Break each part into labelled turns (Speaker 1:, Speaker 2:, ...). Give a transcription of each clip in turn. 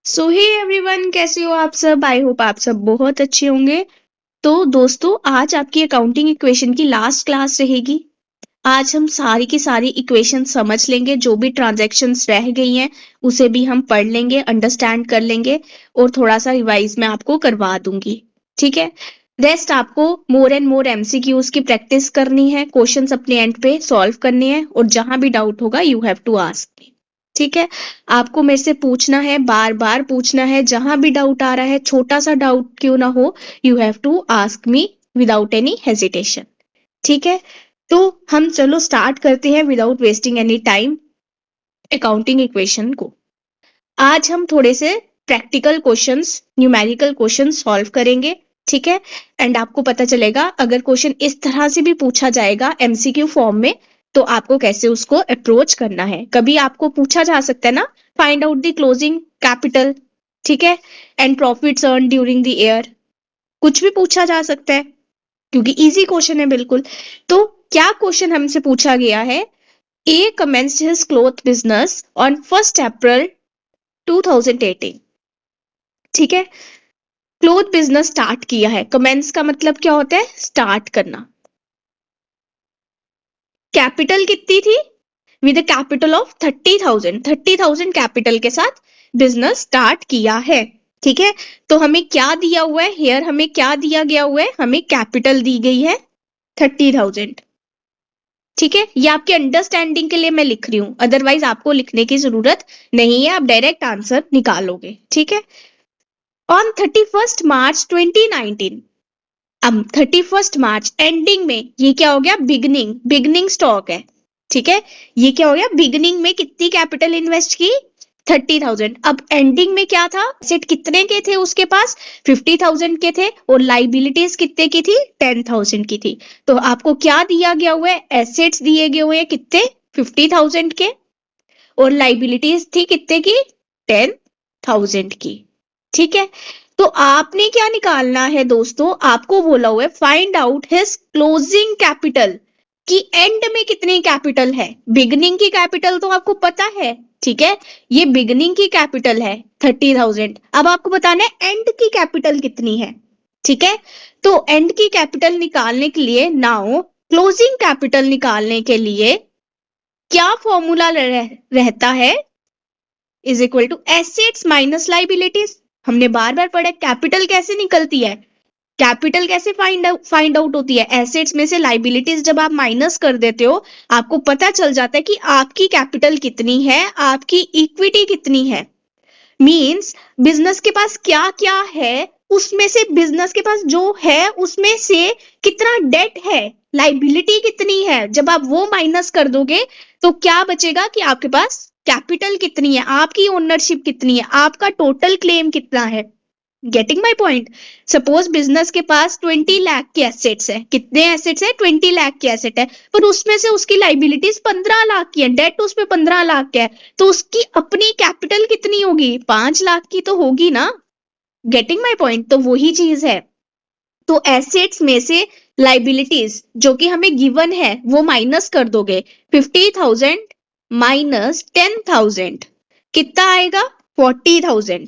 Speaker 1: सो hey everyone, कैसे हो आप सब। आई होप आप सब बहुत अच्छे होंगे। तो दोस्तों, आज आपकी अकाउंटिंग इक्वेशन की लास्ट क्लास रहेगी। आज हम सारी की सारी इक्वेशन समझ लेंगे, जो भी ट्रांजैक्शंस रह गई हैं उसे भी हम पढ़ लेंगे, अंडरस्टैंड कर लेंगे और थोड़ा सा रिवाइज मैं आपको करवा दूंगी। ठीक है। रेस्ट आपको मोर एंड मोर एमसीक्यूज की प्रैक्टिस करनी है, क्वेश्चंस अपने एंड पे सॉल्व करने हैं और जहां भी डाउट होगा you have to ask me. ठीक है। आपको मेरे से पूछना है, बार बार पूछना है, जहां भी डाउट आ रहा है, छोटा सा डाउट क्यों ना हो, you have to ask me without any hesitation. ठीक है। तो हम चलो स्टार्ट करते हैं without wasting any time accounting equation को। आज हम थोड़े से practical questions, numerical questions solve करेंगे। ठीक है। एंड आपको पता चलेगा अगर क्वेश्चन इस तरह से भी पूछा जाएगा एमसीक्यू फॉर्म में, तो आपको कैसे उसको अप्रोच करना है। कभी आपको पूछा जा सकता है ना, find out the closing capital, ठीक है, and profits earn during the year, कुछ भी पूछा जा सकता है क्योंकि इजी क्वेश्चन है बिल्कुल। तो क्या क्वेश्चन हमसे पूछा गया है, ए commenced his cloth business on 1st April 2018। ठीक है। क्लोथ बिजनेस स्टार्ट किया है, कमेंस का मतलब क्या होता है, स्टार्ट करना। कैपिटल कितनी थी, विद कैपिटल ऑफ 30,000 कैपिटल के साथ बिजनेस स्टार्ट किया है। ठीक है। तो हमें क्या दिया हुआ है हियर, हमें क्या दिया गया हुआ है, हमें कैपिटल दी गई है 30,000। ठीक है। ये आपके अंडरस्टैंडिंग के लिए मैं लिख रही हूं, अदरवाइज आपको लिखने की जरूरत नहीं है, आप डायरेक्ट आंसर निकालोगे। ठीक है। ऑन 31st मार्च 2019, अब 31st मार्च एंडिंग में ये क्या हो गया, बिगनिंग, बिगनिंग स्टॉक है। ठीक है। ये क्या हो गया, बिगनिंग में कितनी कैपिटल इन्वेस्ट की, 30,000। अब एंडिंग में क्या था, एसेट कितने के थे उसके पास, 50,000 के थे और लाइबिलिटीज कितने की थी, 10,000 की थी। तो आपको क्या दिया गया हुआ है, एसेट्स दिए गए हुए हैं कितने, 50,000 के, और लाइबिलिटीज थी कितने की, 10,000 की। ठीक है। तो आपने क्या निकालना है दोस्तों, आपको बोला हुआ है find out his closing capital, कि एंड में कितनी कैपिटल है। बिगनिंग की कैपिटल तो आपको पता है, ठीक है, ये बिगनिंग की कैपिटल है 30,000। अब आपको बताना है एंड की कैपिटल कितनी है। ठीक है। तो एंड की कैपिटल निकालने के लिए, नाउ क्लोजिंग कैपिटल निकालने के लिए क्या फॉर्मूला रहता है, is equal to assets minus liabilities. हमने बार बार पढ़ा कैपिटल कैसे निकलती है, कैपिटल कैसे फाइंड आउट होती है, एसेट्स में से लाइबिलिटीज जब आप माइनस कर देते हो, आपको पता चल जाता है कि आपकी कैपिटल कितनी है, आपकी इक्विटी कितनी है। मींस बिजनेस के पास क्या क्या है, उसमें से बिजनेस के पास जो है उसमें से कितना डेट है, लाइबिलिटी कितनी है, जब आप वो माइनस कर दोगे तो क्या बचेगा कि आपके पास कैपिटल कितनी है, आपकी ओनरशिप कितनी है, आपका टोटल क्लेम कितना है। Getting my point. Suppose business के पास 20 लाख के एसेट्स है, कितने एसेट्स है, 20 लाख के एसेट है, पर उसमें से उसकी लाइबिलिटीज 15 लाख की है, डेट उसमें 15 लाख का है, तो उसकी अपनी कैपिटल कितनी होगी, 5 लाख की तो होगी ना। Getting my point. तो वही चीज है। तो एसेट्स में से लाइबिलिटीज जो कि हमें गिवन है वो माइनस कर दोगे, 50,000 माइनस 10,000 कितना आएगा, 40,000।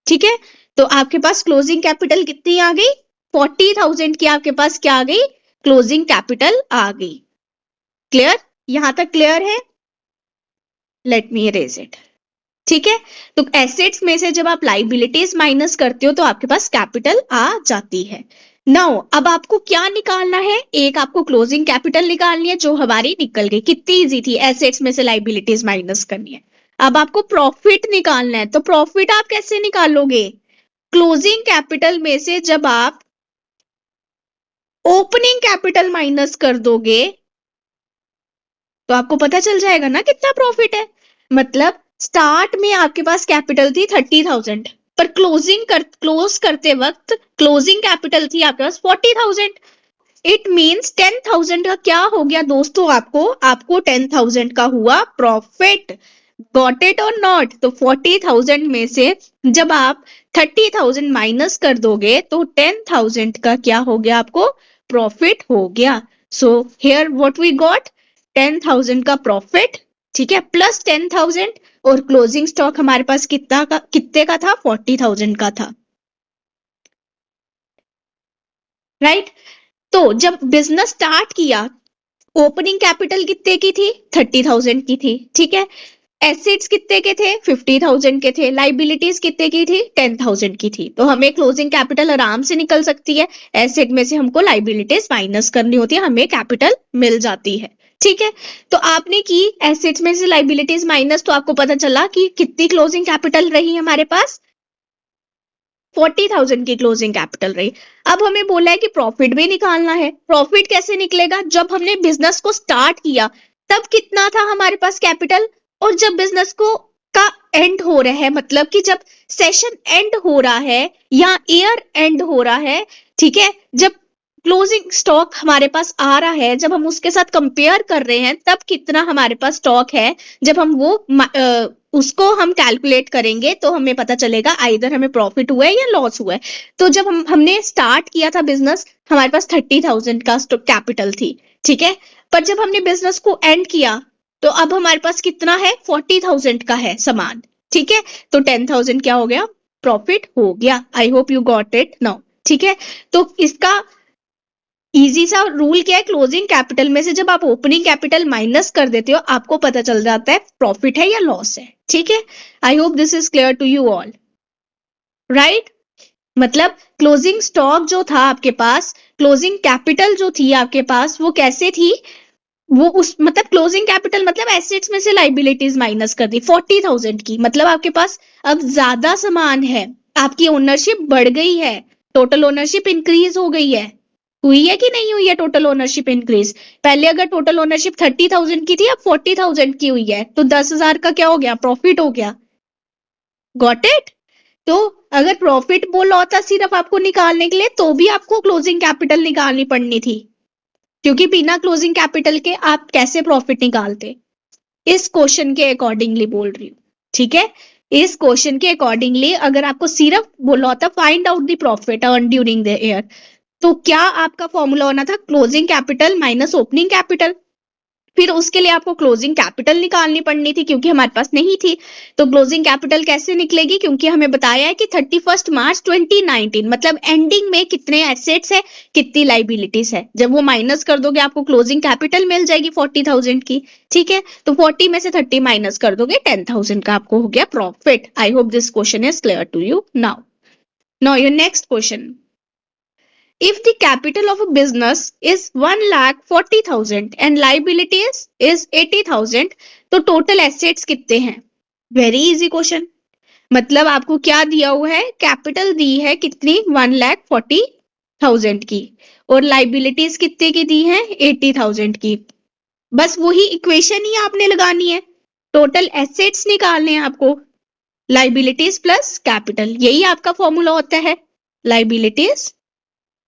Speaker 1: ठीक है। तो आपके पास क्लोजिंग कैपिटल कितनी आ गई, 40,000 की आपके पास क्या आ गई, क्लोजिंग कैपिटल आ गई। क्लियर, यहां तक क्लियर है। Let me erase it. ठीक है। तो एसेट्स में से जब आप लाइबिलिटीज माइनस करते हो तो आपके पास कैपिटल आ जाती है। नाउ अब आपको क्या निकालना है, एक आपको क्लोजिंग कैपिटल निकालनी है जो हमारी निकल गई, कितनी इजी थी, एसेट्स में से लाइबिलिटीज माइनस करनी है। अब आपको प्रॉफिट निकालना है, तो प्रॉफिट आप कैसे निकालोगे, क्लोजिंग कैपिटल में से जब आप ओपनिंग कैपिटल माइनस कर दोगे तो आपको पता चल जाएगा ना कितना प्रॉफिट है। मतलब स्टार्ट में आपके पास कैपिटल थी 30,000, पर क्लोज करते वक्त क्लोजिंग कैपिटल थी आपके पास 40,000। इट मींस 10,000 का क्या हो गया दोस्तों, आपको 10,000 का हुआ profit. Got it or not. तो 40,000 में से जब आप 30,000 माइनस कर दोगे तो 10,000 का क्या हो गया, आपको प्रॉफिट हो गया। So here what we got, 10,000 का प्रॉफिट, ठीक है, प्लस 10,000 और क्लोजिंग स्टॉक हमारे पास कितने का था, 40,000 का था, राइट। तो जब बिजनेस स्टार्ट किया, ओपनिंग कैपिटल कितने की थी, 30,000 की थी, ठीक है। एसेट्स कितने के थे, 50,000 के थे। लाइबिलिटीज कितने की थी, 10,000 की थी। तो हमें क्लोजिंग कैपिटल आराम से निकल सकती है, एसेट में से हमको लाइबिलिटीज माइनस करनी होती है, हमें कैपिटल मिल जाती है, ठीक है। तो आपने की एसेट्स में से लाइबिलिटीज माइनस, तो आपको पता चला कि कितनी क्लोजिंग कैपिटल रही हमारे पास, 40,000 की क्लोजिंग कैपिटल रही। अब हमें बोला है कि प्रॉफिट भी निकालना है। प्रॉफिट कैसे निकलेगा, जब हमने बिजनेस को स्टार्ट किया तब कितना था हमारे पास कैपिटल, और जब बिजनेस को का एंड हो रहा है, मतलब कि जब सेशन एंड हो रहा है या ईयर एंड हो रहा है, ठीक है, जब क्लोजिंग स्टॉक हमारे पास आ रहा है, जब हम उसके साथ कंपेयर कर रहे हैं तब कितना हमारे पास स्टॉक है, जब हम वो उसको हम कैलकुलेट करेंगे तो हमें पता चलेगा आइदर हमें प्रॉफिट हुआ है या लॉस हुआ है। तो जब हमने स्टार्ट किया था बिजनेस, हमारे पास 30,000 का कैपिटल थी, ठीक है। पर जब हमने बिजनेस को एंड किया तो अब हमारे पास कितना है, 40,000 का है सामान, ठीक है। तो 10,000 क्या हो गया, प्रॉफिट हो गया। आई hope you got it now, ठीक है। तो इसका इजी सा रूल क्या है, क्लोजिंग कैपिटल में से जब आप ओपनिंग कैपिटल माइनस कर देते हो आपको पता चल जाता है प्रॉफिट है या लॉस है, ठीक है। I hope this is clear to you all, right. मतलब क्लोजिंग स्टॉक जो था आपके पास, क्लोजिंग कैपिटल जो थी आपके पास, वो कैसे थी, वो उस मतलब क्लोजिंग कैपिटल मतलब एसेट्स में से लाइबिलिटीज माइनस कर दी 40,000 की, मतलब आपके पास अब ज्यादा सामान है, आपकी ओनरशिप बढ़ गई है, टोटल ओनरशिप इंक्रीज हो गई है। हुई है कि नहीं हुई है टोटल ओनरशिप इंक्रीज, पहले अगर टोटल ओनरशिप 30,000 की थी अब 40,000 की हुई है, तो 10,000 का क्या हो गया, प्रॉफिट हो गया। Got it. तो अगर प्रॉफिट बोला होता सिर्फ आपको निकालने के लिए तो भी आपको क्लोजिंग कैपिटल निकालनी पड़नी थी, क्योंकि बिना क्लोजिंग कैपिटल के आप कैसे प्रॉफिट निकालते, इस क्वेश्चन के अकॉर्डिंगली बोल रही हूँ, ठीक है। इस क्वेश्चन के अकॉर्डिंगली अगर आपको सिर्फ बोला होता find out the profit earn during the year, तो क्या आपका फॉर्मूला होना था, closing capital minus opening capital. फिर उसके लिए आपको क्लोजिंग कैपिटल निकालनी पड़नी थी क्योंकि हमारे पास नहीं थी। तो क्लोजिंग कैपिटल कैसे निकलेगी, क्योंकि हमें बताया है कि 31 मार्च 2019 मतलब एंडिंग में कितने एसेट्स है, कितनी लाइबिलिटीज है, जब वो माइनस कर दोगे आपको क्लोजिंग कैपिटल मिल जाएगी 40,000 की, ठीक है। तो 40 में से 30 माइनस कर दोगे 10,000 का आपको हो गया profit. I hope this question is clear to you now. Now your next question, if the capital of a business is 1,40,000 and liabilities is 80,000 तो total assets कितने हैं, वेरी इजी क्वेश्चन। मतलब आपको क्या दिया हुआ है, कैपिटल दी है कितनी, 1,40,000 की, और लाइबिलिटीज कितने की दी है, 80,000 की। बस वही इक्वेशन ही आपने लगानी है, टोटल एसेट्स निकालने हैं आपको, लाइबिलिटीज प्लस कैपिटल, यही आपका फॉर्मूला होता है, लाइबिलिटीज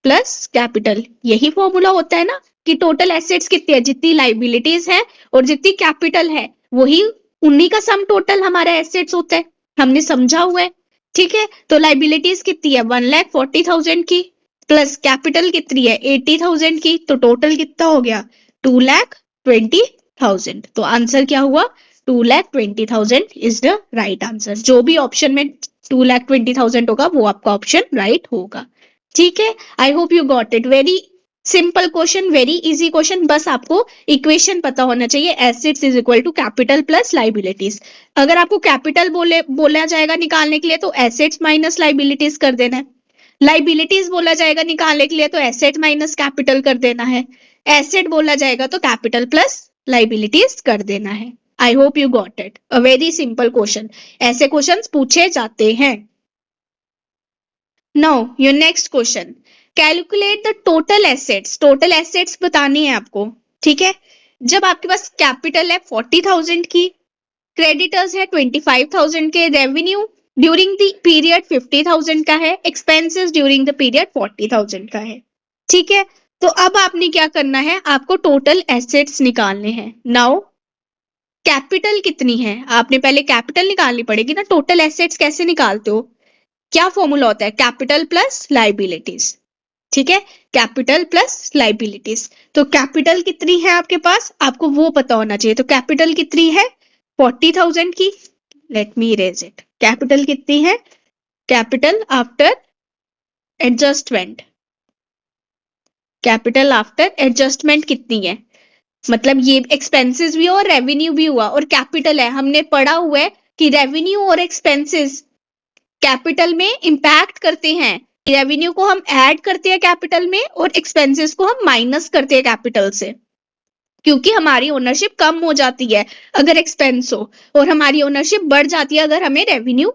Speaker 1: प्लस कैपिटल, यही फॉर्मूला होता है ना, कि टोटल एसेट्स कितनी है, जितनी लाइबिलिटीज है और जितनी कैपिटल है, वही उन्हीं का सम टोटल हमारा एसेट्स होता है, हमने समझा हुआ है, ठीक है। तो लाइबिलिटीज कितनी है, 1,40,000 की, प्लस कैपिटल कितनी है, 80,000 की, तो टोटल कितना हो गया, 2,20,000। तो आंसर क्या हुआ, 2,20,000 इज द राइट आंसर। जो भी ऑप्शन में 2,20,000 होगा वो आपका ऑप्शन राइट होगा, ठीक है। I hope you got it, very simple question, very easy question. बस आपको इक्वेशन पता होना चाहिए, assets is equal to capital plus liabilities. अगर आपको कैपिटल बोला जाएगा निकालने के लिए तो एसेट्स माइनस लाइबिलिटीज कर देना है, लाइबिलिटीज बोला जाएगा निकालने के लिए तो एसेट माइनस कैपिटल कर देना है, एसेट बोला जाएगा तो कैपिटल प्लस लाइबिलिटीज कर देना है। I hope you got it, a very simple question, ऐसे क्वेश्चन पूछे जाते हैं। Now your next question, calculate the total assets, total assets बतानी है आपको, ठीक है। जब आपके पास कैपिटल है 40,000 की, क्रेडिटर्स है 25,000 के, रेवेन्यू ड्यूरिंग द पीरियड 50,000 का है, एक्सपेंसेस ड्यूरिंग द पीरियड 40,000 का है, ठीक है। तो अब आपने क्या करना है, आपको टोटल एसेट्स निकालने हैं। नाउ कैपिटल कितनी है, आपने पहले कैपिटल निकालनी पड़ेगी ना, टोटल एसेट्स कैसे निकालते हो, क्या फॉर्मूला होता है, कैपिटल प्लस लाइबिलिटीज, ठीक है, कैपिटल प्लस लाइबिलिटीज। तो कैपिटल कितनी है आपके पास, आपको वो पता होना चाहिए। तो कैपिटल कितनी है 40,000 की, let me erase it. Capital कितनी है? Capital after adjustment, capital after adjustment कितनी है? मतलब ये एक्सपेंसेस भी हुआ और रेवेन्यू भी हुआ और कैपिटल है। हमने पढ़ा हुआ है कि रेवेन्यू और एक्सपेंसेस कैपिटल में इंपैक्ट करते हैं। रेवेन्यू को हम ऐड करते हैं कैपिटल में और एक्सपेंसेस को हम माइनस करते हैं कैपिटल से, क्योंकि हमारी ओनरशिप कम हो जाती है अगर एक्सपेंस हो, और हमारी ओनरशिप बढ़ जाती है अगर हमें रेवेन्यू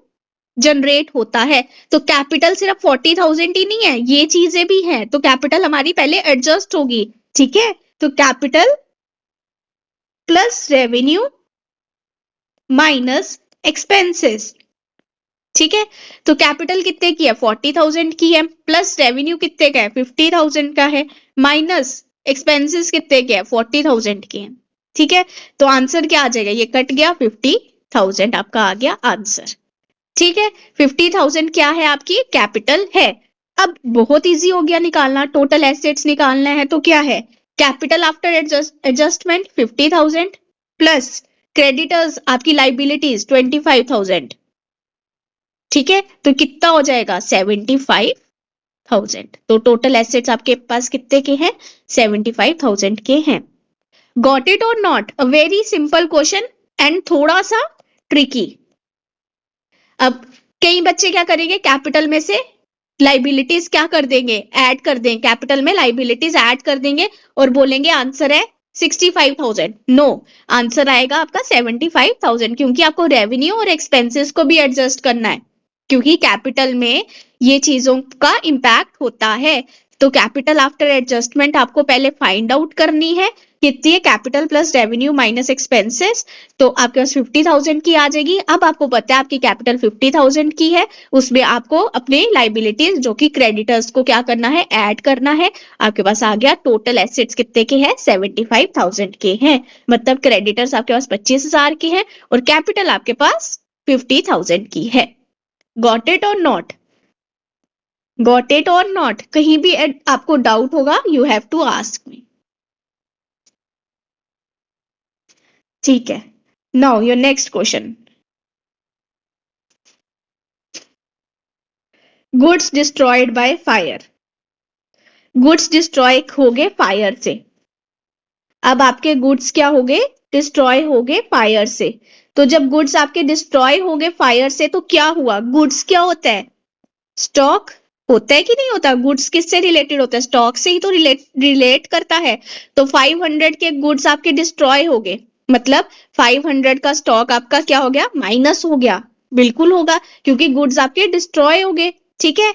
Speaker 1: जनरेट होता है। तो कैपिटल सिर्फ 40,000 ही नहीं है, ये चीजें भी हैं। तो कैपिटल हमारी पहले एडजस्ट होगी, ठीक है। तो capital plus revenue minus expenses, ठीक है। तो कैपिटल कितने की है? 40,000 की है, प्लस रेवेन्यू कितने का है? 50,000 का है, माइनस एक्सपेंसेस कितने के हैं? 40,000 के हैं, ठीक है। तो आंसर क्या आ जाएगा? ये कट गया, 50,000 आपका आ गया आंसर, ठीक है। 50,000 क्या है? आपकी कैपिटल है। अब बहुत इजी हो गया निकालना, टोटल एसेट्स निकालना है तो क्या है? Capital after adjustment 50,000 plus creditors आपकी लाइबिलिटीज 25,000, ठीक है। तो कितना हो जाएगा? 75,000। तो टोटल एसेट्स आपके पास कितने के हैं? 75,000 के हैं। Got it or not? A very simple question and थोड़ा सा ट्रिकी। अब कई बच्चे क्या करेंगे, कैपिटल में से लाइबिलिटीज क्या कर देंगे? ऐड कर देंगे, कैपिटल में लाइबिलिटीज ऐड कर देंगे और बोलेंगे आंसर है 65,000। नो, आंसर आएगा आपका 75,000, क्योंकि आपको रेवेन्यू और एक्सपेंसेस को भी एडजस्ट करना है, क्योंकि कैपिटल में ये चीजों का इंपैक्ट होता है। तो कैपिटल आफ्टर एडजस्टमेंट आपको पहले फाइंड आउट करनी है, कितनी है? Capital plus revenue minus expenses. तो आपके पास 50,000 की आ जाएगी। अब आपको पता है आपकी कैपिटल 50,000 की है, उसमें आपको अपने लाइबिलिटीज जो कि क्रेडिटर्स को क्या करना है? ऐड करना है। आपके पास आ गया टोटल एसेट्स कितने के हैं? 75,000 के हैं। मतलब क्रेडिटर्स आपके पास 25,000 के हैं और कैपिटल आपके पास 50,000 की है। Got it or not? Got it or not? कहीं भी आपको डाउट होगा, you have to ask me, ठीक है। Now your next question. Goods destroyed by fire. Goods destroy हो गए फायर से। अब आपके गुड्स क्या हो गए? डिस्ट्रॉय हो गए फायर से। तो जब गुड्स आपके डिस्ट्रॉय हो गए फायर से तो क्या हुआ? गुड्स क्या होता है? स्टॉक होता है कि नहीं होता? गुड्स किससे रिलेटेड होता है? स्टॉक से ही तो रिलेट करता है। तो 500 के गुड्स आपके डिस्ट्रॉय हो गए, मतलब 500 का स्टॉक आपका क्या हो गया? माइनस हो गया। बिल्कुल होगा, क्योंकि गुड्स आपके डिस्ट्रॉय हो गए, ठीक है।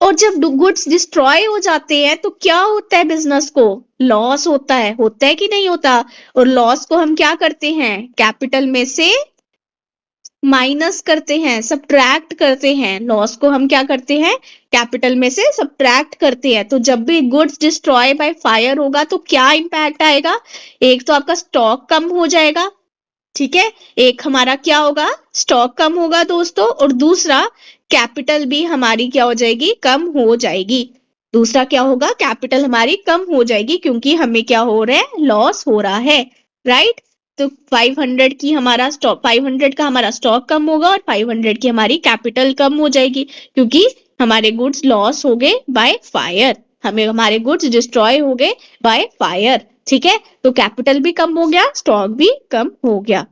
Speaker 1: और जब गुड्स डिस्ट्रॉय हो जाते हैं तो क्या होता है? बिजनेस को लॉस होता है कि नहीं होता? और लॉस को हम क्या करते हैं? कैपिटल में से माइनस करते हैं, सब्ट्रैक्ट करते हैं। लॉस को हम क्या करते हैं? कैपिटल में से सब्ट्रैक्ट करते हैं। तो जब भी गुड्स डिस्ट्रॉय बाय फायर होगा तो क्या इंपैक्ट आएगा? एक तो आपका स्टॉक कम हो जाएगा, ठीक है। एक हमारा क्या होगा? स्टॉक कम होगा दोस्तों, और दूसरा कैपिटल भी हमारी क्या हो जाएगी? कम हो जाएगी। दूसरा क्या होगा? कैपिटल हमारी कम हो जाएगी, क्योंकि हमें क्या हो रहा है? लॉस हो रहा है, राइट। तो 500 की हमारा स्टॉक, 500 का हमारा स्टॉक कम होगा और 500 की हमारी कैपिटल कम हो जाएगी, क्योंकि हमारे गुड्स लॉस हो गए बाय फायर, हमारे गुड्स डिस्ट्रॉय हो गए बाय फायर, ठीक है। तो कैपिटल भी कम हो गया, स्टॉक भी कम हो गया।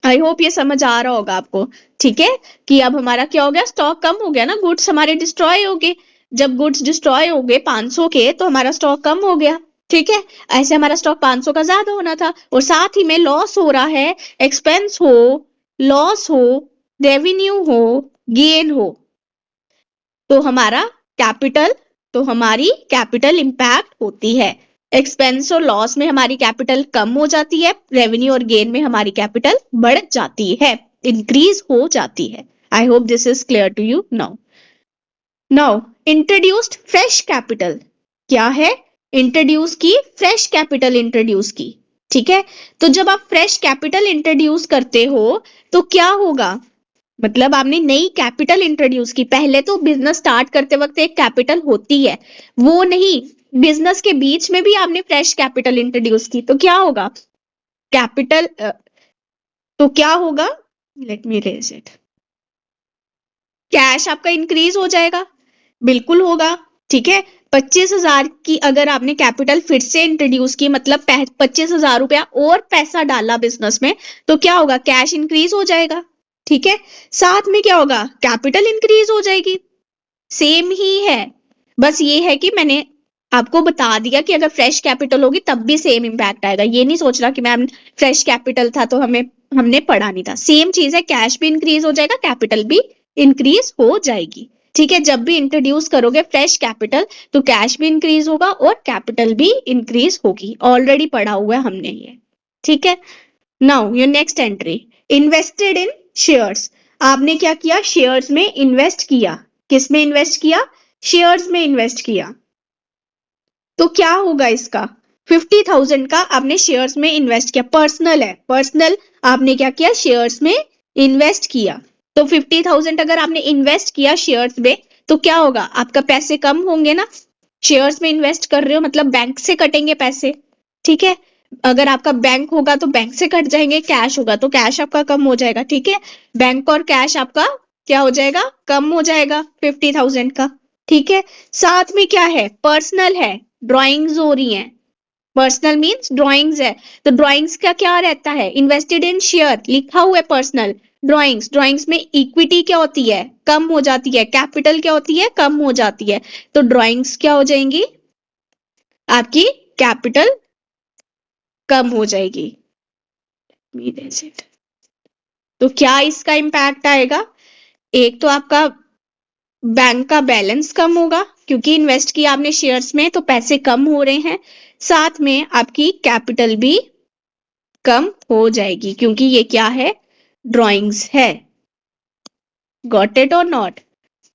Speaker 1: आई होप ये समझ आ रहा होगा आपको, ठीक है। कि अब हमारा क्या हो गया? स्टॉक कम हो गया ना, गुड्स हमारे डिस्ट्रॉय हो गए। जब गुड्स डिस्ट्रॉय हो गए 500 के, तो हमारा स्टॉक कम हो गया, ठीक है। ऐसे हमारा स्टॉक 500 का ज्यादा होना था, और साथ ही में लॉस हो रहा है, एक्सपेंस हो, लॉस हो, रेवेन्यू हो, गेन हो, तो हमारा कैपिटल, तो हमारी कैपिटल इंपैक्ट होती है। एक्सपेंस और लॉस में हमारी कैपिटल कम हो जाती है, रेवेन्यू और गेन में हमारी कैपिटल बढ़ जाती है, इंक्रीज हो जाती है। I hope this is clear to you now. Now introduced fresh capital क्या है? इंट्रोड्यूस की, फ्रेश कैपिटल इंट्रोड्यूस की, ठीक है। तो जब आप फ्रेश कैपिटल इंट्रोड्यूस करते हो तो क्या होगा? मतलब आपने नई कैपिटल इंट्रोड्यूस की। पहले तो बिजनेस स्टार्ट करते वक्त एक कैपिटल होती है, वो नहीं, बिजनेस के बीच में भी आपने फ्रेश कैपिटल इंट्रोड्यूस की, तो क्या होगा? कैपिटल तो क्या होगा? Let me raise it. Cash आपका इंक्रीज हो जाएगा, बिल्कुल होगा, ठीक है। 25,000 की अगर आपने कैपिटल फिर से इंट्रोड्यूस की, मतलब 25,000 रुपया और पैसा डाला बिजनेस में, तो क्या होगा, कैश इंक्रीज हो जाएगा, ठीक है। साथ में क्या होगा, कैपिटल इंक्रीज हो जाएगी। सेम ही है, बस ये है कि मैंने आपको बता दिया कि अगर फ्रेश कैपिटल होगी तब भी सेम इंपैक्ट आएगा। ये नहीं सोच रहा कि मैम फ्रेश कैपिटल था तो हमने पढ़ा नहीं था। सेम चीज है, कैश भी इंक्रीज हो जाएगा, कैपिटल भी इंक्रीज हो जाएगी, ठीक है। जब भी इंट्रोड्यूस करोगे फ्रेश कैपिटल तो कैश भी इंक्रीज होगा और कैपिटल भी इंक्रीज होगी, ऑलरेडी पढ़ा हुआ है हमने ये, ठीक है। Now your next entry, invested in shares. आपने क्या किया, शेयर्स में इन्वेस्ट किया। किस में इन्वेस्ट किया, शेयर्स में इन्वेस्ट किया। तो क्या होगा इसका, 50,000 का आपने शेयर्स में इन्वेस्ट किया, पर्सनल है, पर्सनल आपने क्या किया, शेयर्स में इन्वेस्ट किया। तो 50,000 अगर आपने इन्वेस्ट किया शेयर्स में तो क्या होगा, आपका पैसे कम होंगे ना। शेयर्स में इन्वेस्ट कर रहे हो मतलब बैंक से कटेंगे पैसे, ठीक है। अगर आपका बैंक होगा तो बैंक से कट जाएंगे, कैश होगा तो कैश आपका कम हो जाएगा, ठीक है। बैंक और कैश आपका क्या हो जाएगा, कम हो जाएगा 50,000 का, ठीक है। साथ में क्या है, पर्सनल है, ड्राइंग्स हो रही हैं। पर्सनल मींस ड्राइंग्स है, तो ड्राइंग्स का क्या रहता है, इन्वेस्टेड इन शेयर लिखा हुआ है, पर्सनल ड्राइंग्स, ड्राइंग्स में इक्विटी क्या होती है, कम हो जाती है, कैपिटल क्या होती है, कम हो जाती है। तो ड्राइंग्स क्या हो जाएंगी, आपकी कैपिटल कम हो जाएगी। तो क्या इसका इंपैक्ट आएगा, एक तो आपका बैंक का बैलेंस कम होगा क्योंकि इन्वेस्ट किया आपने शेयर्स में तो पैसे कम हो रहे हैं। साथ में आपकी कैपिटल भी कम हो जाएगी क्योंकि ये क्या है, ड्राइंग्स है। गॉट इट और नॉट,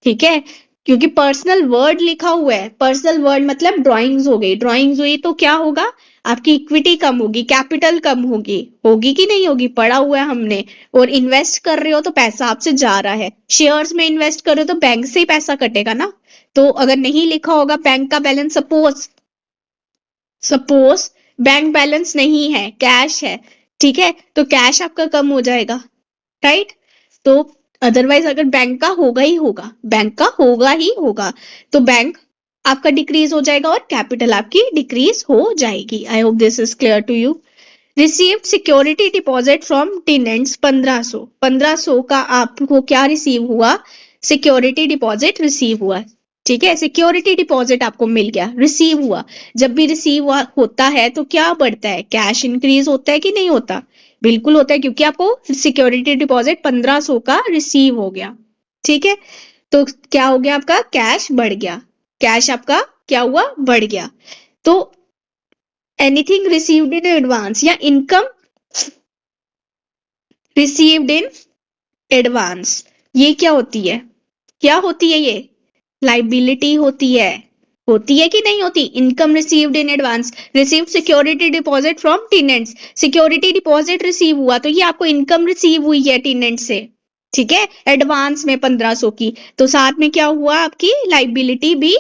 Speaker 1: ठीक है। क्योंकि पर्सनल वर्ड लिखा हुआ है, पर्सनल वर्ड मतलब ड्राइंग्स हो गई, ड्राइंग्स हुई तो क्या होगा, आपकी इक्विटी कम होगी, कैपिटल कम होगी, होगी कि नहीं होगी, पढ़ा हुआ है हमने। और इन्वेस्ट कर रहे हो तो पैसा आपसे जा रहा है, शेयर्स में इन्वेस्ट कर रहे हो तो बैंक से ही पैसा कटेगा ना। तो अगर नहीं लिखा होगा बैंक का balance, suppose suppose bank balance नहीं है, कैश है, ठीक है, तो कैश आपका कम हो जाएगा, राइट। तो अदरवाइज अगर बैंक का होगा ही होगा, बैंक का होगा ही होगा, तो बैंक आपका डिक्रीज हो जाएगा और कैपिटल आपकी डिक्रीज हो जाएगी। I hope this is clear to you. Received security deposit from tenants 1500 का आपको क्या रिसीव हुआ, सिक्योरिटी डिपॉजिट रिसीव हुआ, ठीक है। सिक्योरिटी डिपॉजिट आपको मिल गया, रिसीव हुआ। जब भी रिसीव होता है तो क्या बढ़ता है, कैश इंक्रीज होता है कि नहीं होता, बिल्कुल होता है क्योंकि आपको सिक्योरिटी डिपॉजिट 1500 का रिसीव हो गया, ठीक है। तो क्या हो गया, आपका कैश बढ़ गया, कैश आपका क्या हुआ, बढ़ गया। तो एनीथिंग रिसीव्ड इन एडवांस या इनकम रिसीव्ड इन एडवांस, ये क्या होती है, क्या होती है, ये लाइबिलिटी होती है कि नहीं होती, income received in advance. Received security deposit from tenants, security deposit receive हुआ तो ये आपको इनकम रिसीव हुई है टेनेंट से, ठीक है, एडवांस में 1500 की। तो साथ में क्या हुआ, आपकी लाइबिलिटी भी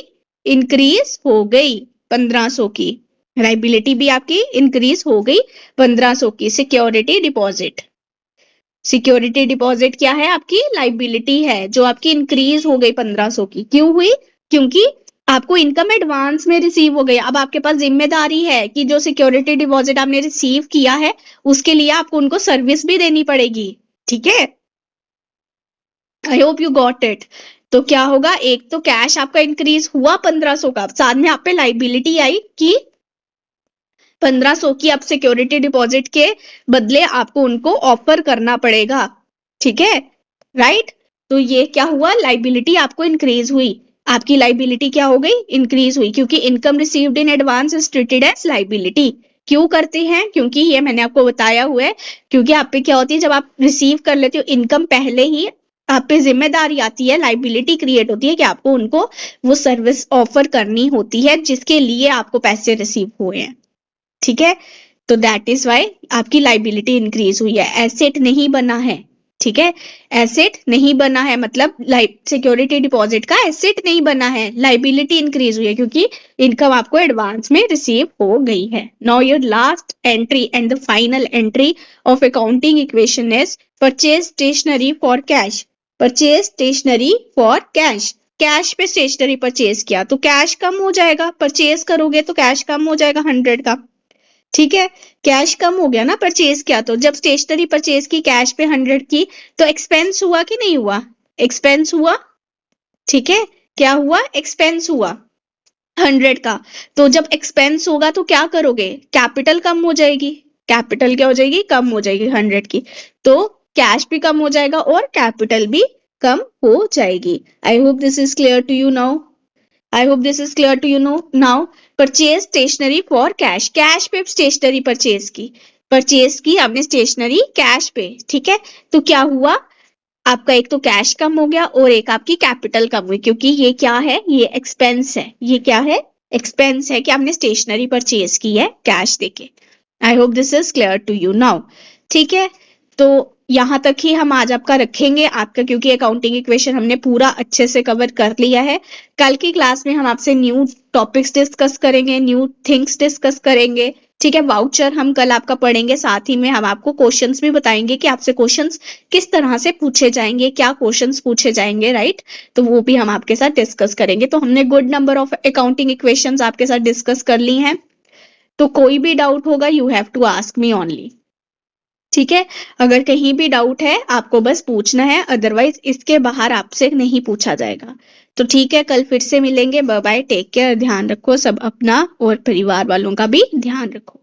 Speaker 1: इंक्रीज हो गई 1500 की, लाइबिलिटी भी आपकी इंक्रीज हो गई 1500 की। सिक्योरिटी डिपॉजिट, सिक्योरिटी डिपॉजिट क्या है, आपकी लाइबिलिटी है जो आपकी इंक्रीज हो गई 1500 की। क्यों हुई, क्योंकि आपको इनकम एडवांस में रिसीव हो गई। अब आपके पास जिम्मेदारी है कि जो सिक्योरिटी डिपॉजिट आपने रिसीव किया है उसके लिए आपको उनको सर्विस भी देनी पड़ेगी, ठीक है। I hope you got it. तो क्या होगा, एक तो कैश आपका इंक्रीज हुआ 1500 का, साथ में आप पे लाइबिलिटी आई कि 1500 की आप सिक्योरिटी डिपॉजिट के बदले आपको उनको ऑफर करना पड़ेगा, ठीक है, राइट। तो ये क्या हुआ, लाइबिलिटी आपको इंक्रीज हुई, आपकी लाइबिलिटी क्या हो गई, इंक्रीज हुई, क्योंकि income received in advance is treated as liability. क्यों करते हैं, क्योंकि ये मैंने आपको बताया हुआ है, क्योंकि आप पे क्या होती है, जब आप रिसीव कर लेते हो इनकम पहले ही आप पे जिम्मेदारी आती है, लाइबिलिटी क्रिएट होती है कि आपको उनको वो सर्विस ऑफर करनी होती है जिसके लिए आपको पैसे रिसीव हुए हैं, ठीक है। तो दैट इज वाई आपकी लाइबिलिटी इंक्रीज हुई है, एसेट नहीं बना है, ठीक है, एसेट नहीं बना है, मतलब सिक्योरिटी डिपॉजिट का एसेट नहीं बना है, लाइबिलिटी इंक्रीज हुई है क्योंकि इनकम आपको एडवांस में रिसीव हो गई है। Now your last entry and the final entry of accounting equation is purchase stationery for cash. Purchase stationery for cash, cash पे स्टेशनरी परचेज किया तो कैश कम हो जाएगा, परचेज करोगे तो कैश कम हो जाएगा 100 का। ठीक है, कैश कम हो गया ना, परचेज किया तो जब स्टेशनरी परचेज की कैश पे 100 की तो एक्सपेंस हुआ कि नहीं हुआ, एक्सपेंस हुआ। ठीक है, क्या हुआ, एक्सपेंस हुआ 100 का। तो जब एक्सपेंस होगा तो क्या करोगे, कैपिटल कम हो जाएगी, कैपिटल क्या हो जाएगी, कम हो जाएगी 100 की, तो कैश भी कम हो जाएगा और कैपिटल भी कम हो जाएगी। I hope this is clear to you now. I hope this is clear to you no now. Purchase stationery for cash, cash पे स्टेशनरी परचेज की, परचेज की आपने स्टेशनरी कैश पे। ठीक है, तो क्या हुआ, आपका एक तो कैश कम हो गया और एक आपकी कैपिटल कम हुई, क्योंकि ये क्या है, ये एक्सपेंस है, ये क्या है, एक्सपेंस है कि आपने स्टेशनरी परचेज की है कैश देके। I hope this is clear to you now. ठीक है, तो यहां तक ही हम आज आपका रखेंगे आपका, क्योंकि अकाउंटिंग इक्वेशन हमने पूरा अच्छे से कवर कर लिया है। कल की क्लास में हम आपसे न्यू टॉपिक्स डिस्कस करेंगे, न्यू थिंग्स डिस्कस करेंगे। ठीक है, वाउचर हम कल आपका पढ़ेंगे, साथ ही में हम आपको क्वेश्चंस भी बताएंगे कि आपसे क्वेश्चंस किस तरह से पूछे जाएंगे, क्या क्वेश्चंस पूछे जाएंगे, राइट। तो वो भी हम आपके साथ डिस्कस करेंगे। तो हमने good number of accounting equations आपके साथ डिस्कस कर ली हैं। तो कोई भी डाउट होगा you have to ask me only. ठीक है, अगर कहीं भी डाउट है आपको बस पूछना है, अदरवाइज इसके बाहर आपसे नहीं पूछा जाएगा। तो ठीक है, कल फिर से मिलेंगे। बाय बाय, टेक केयर, ध्यान रखो सब अपना और परिवार वालों का भी ध्यान रखो।